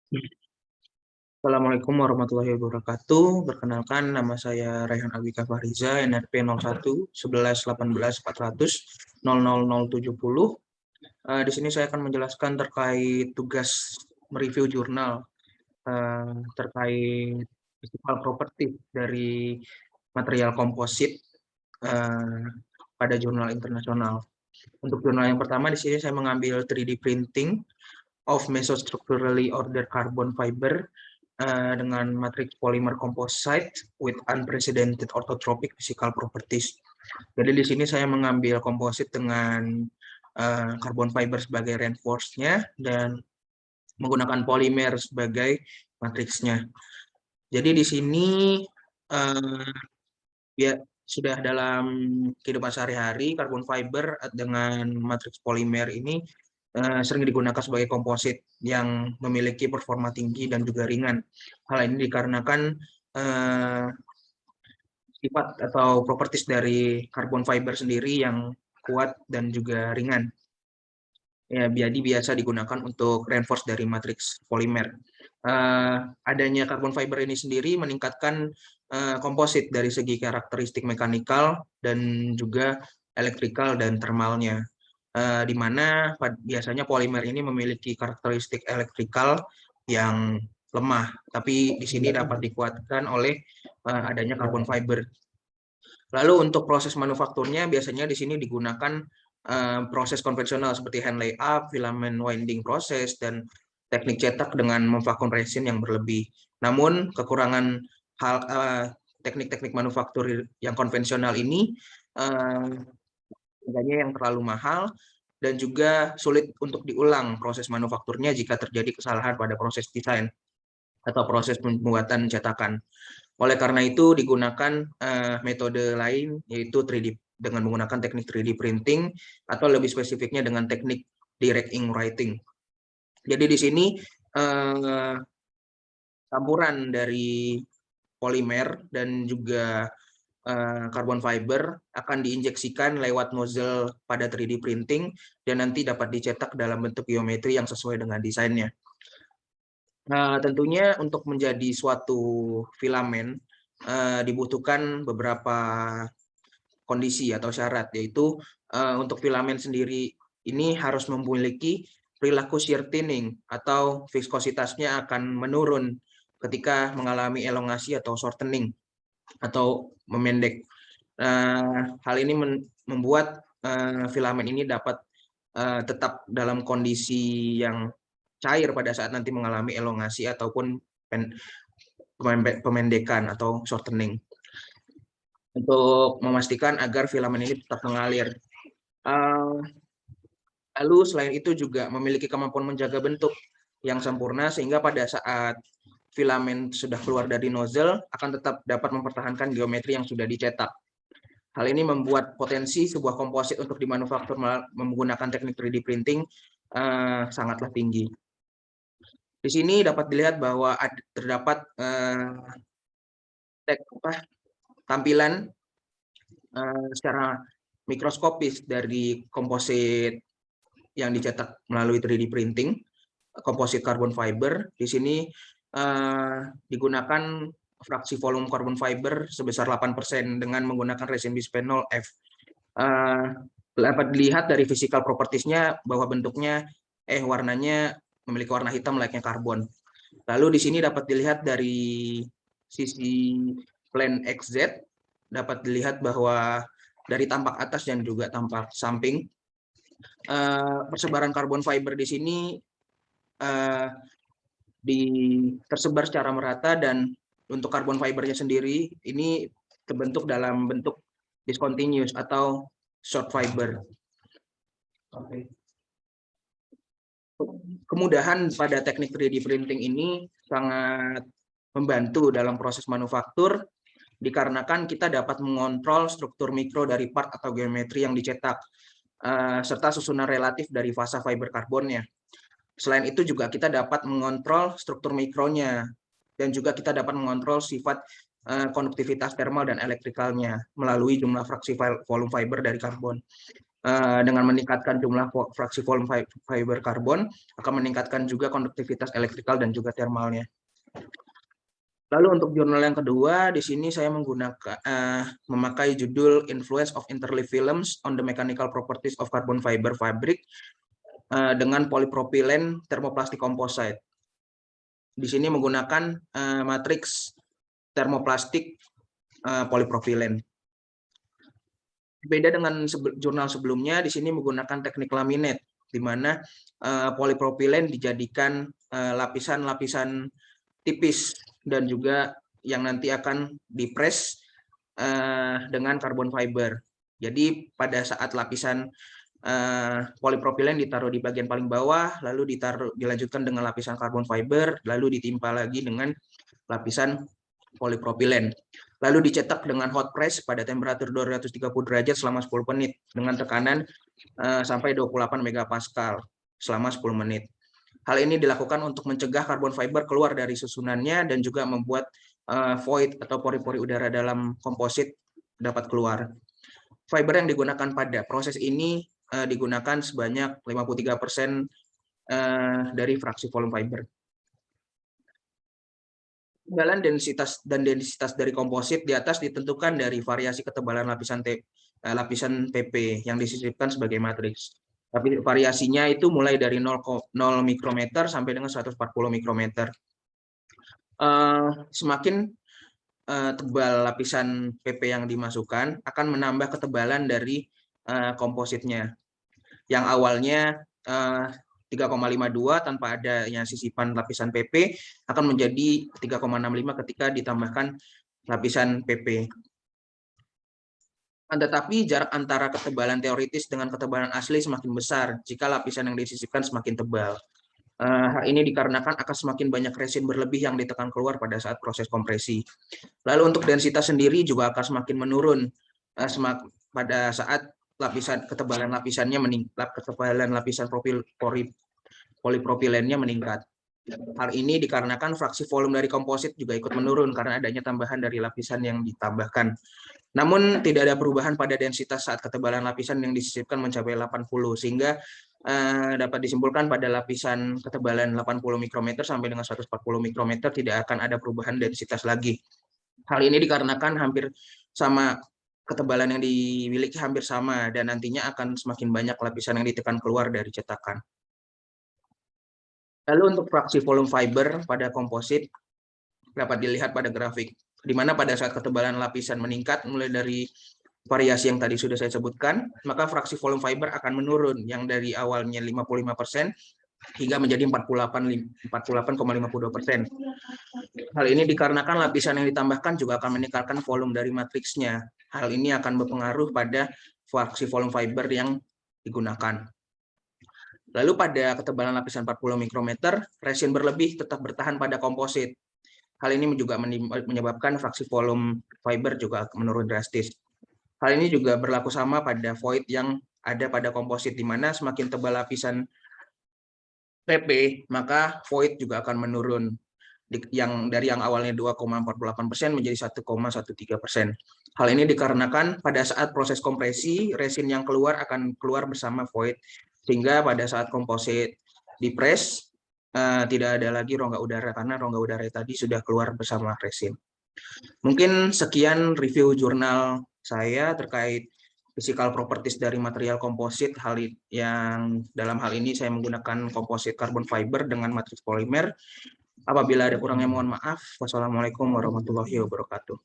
Assalamualaikum warahmatullahi wabarakatuh. Perkenalkan, nama saya Raihan Abika Fahriza, NRP 01 11 18 400 00070. Di sini saya akan menjelaskan terkait tugas mereview jurnal terkait physical property dari material komposit eh, pada jurnal internasional. Untuk jurnal yang pertama di sini saya mengambil 3D printing of mesostructurally ordered carbon fiber dengan matrix polymer composite with unprecedented orthotropic physical properties. Jadi di sini saya mengambil komposit dengan carbon fiber sebagai reinforce-nya dan menggunakan polimer sebagai matriksnya. Jadi di sini uh, ya sudah dalam kehidupan sehari-hari carbon fiber dengan matriks polimer ini sering digunakan sebagai komposit yang memiliki performa tinggi dan juga ringan. Hal ini dikarenakan sifat atau properties dari carbon fiber sendiri yang kuat dan juga ringan. Ya, jadi biasa digunakan untuk reinforce dari matriks polimer. Adanya carbon fiber ini sendiri meningkatkan komposit dari segi karakteristik mekanikal dan juga elektrikal dan thermalnya. Di mana biasanya polimer ini memiliki karakteristik elektrikal yang lemah, tapi di sini dapat dikuatkan oleh adanya carbon fiber. Lalu untuk proses manufakturnya biasanya di sini digunakan proses konvensional seperti hand layup, filament winding proses, dan teknik cetak dengan memvakum resin yang berlebih. Namun kekurangan teknik-teknik manufaktur yang konvensional ini harganya yang terlalu mahal dan juga sulit untuk diulang proses manufakturnya jika terjadi kesalahan pada proses desain atau proses pembuatan cetakan. Oleh karena itu digunakan metode lain yaitu 3D dengan menggunakan teknik 3D printing atau lebih spesifiknya dengan teknik direct ink writing. Jadi di sini campuran dari polimer dan juga carbon fiber akan diinjeksikan lewat nozzle pada 3D printing dan nanti dapat dicetak dalam bentuk geometri yang sesuai dengan desainnya. Nah, tentunya untuk menjadi suatu filamen dibutuhkan beberapa kondisi atau syarat, yaitu untuk filamen sendiri ini harus memiliki perilaku shear thinning atau viskositasnya akan menurun ketika mengalami elongasi atau shortening atau memendek. Hal ini membuat filamen ini dapat tetap dalam kondisi yang cair pada saat nanti mengalami elongasi ataupun pemendekan atau shortening untuk memastikan agar filamen ini tetap mengalir. Lalu selain itu juga memiliki kemampuan menjaga bentuk yang sempurna sehingga pada saat filamen sudah keluar dari nozzle akan tetap dapat mempertahankan geometri yang sudah dicetak. Hal ini membuat potensi sebuah komposit untuk dimanufaktur menggunakan teknik 3D printing sangatlah tinggi. Di sini dapat dilihat bahwa terdapat tampilan secara mikroskopis dari komposit yang dicetak melalui 3D printing, komposit carbon fiber. Di sini digunakan fraksi volume carbon fiber sebesar 8% dengan menggunakan resin bisphenol F. Dapat dilihat dari physical properties-nya bahwa bentuknya warnanya memiliki warna hitam layaknya karbon. Lalu di sini dapat dilihat dari sisi plan XZ dapat dilihat bahwa dari tampak atas dan juga tampak samping persebaran karbon fiber di sini tersebar secara merata dan untuk karbon fibernya sendiri ini terbentuk dalam bentuk discontinuous atau short fiber. Kemudahan pada teknik 3D printing ini sangat membantu dalam proses manufaktur dikarenakan kita dapat mengontrol struktur mikro dari part atau geometri yang dicetak serta susunan relatif dari fasa fiber karbonnya. Selain itu juga kita dapat mengontrol struktur mikronya dan juga kita dapat mengontrol sifat konduktivitas thermal dan elektrikalnya melalui jumlah fraksi volume fiber dari karbon. Dengan meningkatkan jumlah fraksi volume fiber karbon, akan meningkatkan juga konduktivitas elektrikal dan juga thermalnya. Lalu untuk jurnal yang kedua, di sini saya memakai judul Influence of Interleaf Films on the Mechanical Properties of Carbon Fiber Fabric dengan polypropylene thermoplastic composite. Di sini menggunakan matriks termoplastik polypropylene. Beda dengan jurnal sebelumnya, di sini menggunakan teknik laminate, di mana polypropylene dijadikan lapisan-lapisan tipis dan juga yang nanti akan dipres dengan carbon fiber. Jadi pada saat lapisan polypropylene ditaruh di bagian paling bawah, lalu dilanjutkan dengan lapisan carbon fiber, lalu ditimpa lagi dengan lapisan polypropylene. Lalu dicetak dengan hot press pada temperatur 230 derajat selama 10 menit dengan tekanan sampai 28 megapascal selama 10 menit. Hal ini dilakukan untuk mencegah carbon fiber keluar dari susunannya dan juga membuat void atau pori-pori udara dalam komposit dapat keluar. Fiber yang digunakan pada proses ini digunakan sebanyak 53% dari fraksi volume fiber. Ketebalan densitas dari komposit di atas ditentukan dari variasi ketebalan lapisan PP yang disisipkan sebagai matriks. Tapi variasinya itu mulai dari 0 mikrometer sampai dengan 140 mikrometer. Semakin tebal lapisan PP yang dimasukkan akan menambah ketebalan dari kompositnya. Yang awalnya 3,52 tanpa adanya sisipan lapisan PP akan menjadi 3,65 ketika ditambahkan lapisan PP. Tetapi jarak antara ketebalan teoritis dengan ketebalan asli semakin besar jika lapisan yang disisipkan semakin tebal. Hal ini dikarenakan akan semakin banyak resin berlebih yang ditekan keluar pada saat proses kompresi. Lalu untuk densitas sendiri juga akan semakin menurun pada saat ketebalan lapisannya meningkat, ketebalan lapisan polypropylennya meningkat. Hal ini dikarenakan fraksi volume dari komposit juga ikut menurun karena adanya tambahan dari lapisan yang ditambahkan. Namun tidak ada perubahan pada densitas saat ketebalan lapisan yang disisipkan mencapai 80, sehingga dapat disimpulkan pada lapisan ketebalan 80 mikrometer sampai dengan 140 mikrometer tidak akan ada perubahan densitas lagi. Hal ini dikarenakan hampir sama, ketebalan yang dimiliki hampir sama, dan nantinya akan semakin banyak lapisan yang ditekan keluar dari cetakan. Lalu untuk fraksi volume fiber pada komposit dapat dilihat pada grafik, di mana pada saat ketebalan lapisan meningkat mulai dari variasi yang tadi sudah saya sebutkan, maka fraksi volume fiber akan menurun yang dari awalnya 55% hingga menjadi 48,52%. Hal ini dikarenakan lapisan yang ditambahkan juga akan meningkatkan volume dari matriksnya. Hal ini akan berpengaruh pada fraksi volume fiber yang digunakan. Lalu pada ketebalan lapisan 40 mikrometer, resin berlebih tetap bertahan pada komposit. Hal ini juga menyebabkan fraksi volume fiber juga menurun drastis. Hal ini juga berlaku sama pada void yang ada pada komposit, di mana semakin tebal lapisan PP, maka void juga akan menurun dari yang awalnya 2,48% menjadi 1,13%. Hal ini dikarenakan pada saat proses kompresi, resin yang keluar akan keluar bersama void, sehingga pada saat komposit dipres tidak ada lagi rongga udara karena rongga udara tadi sudah keluar bersama resin. Mungkin sekian review jurnal saya terkait physical properties dari material komposit, yang dalam hal ini saya menggunakan komposit carbon fiber dengan matriks polimer. Apabila ada kurangnya mohon maaf. Wassalamualaikum warahmatullahi wabarakatuh.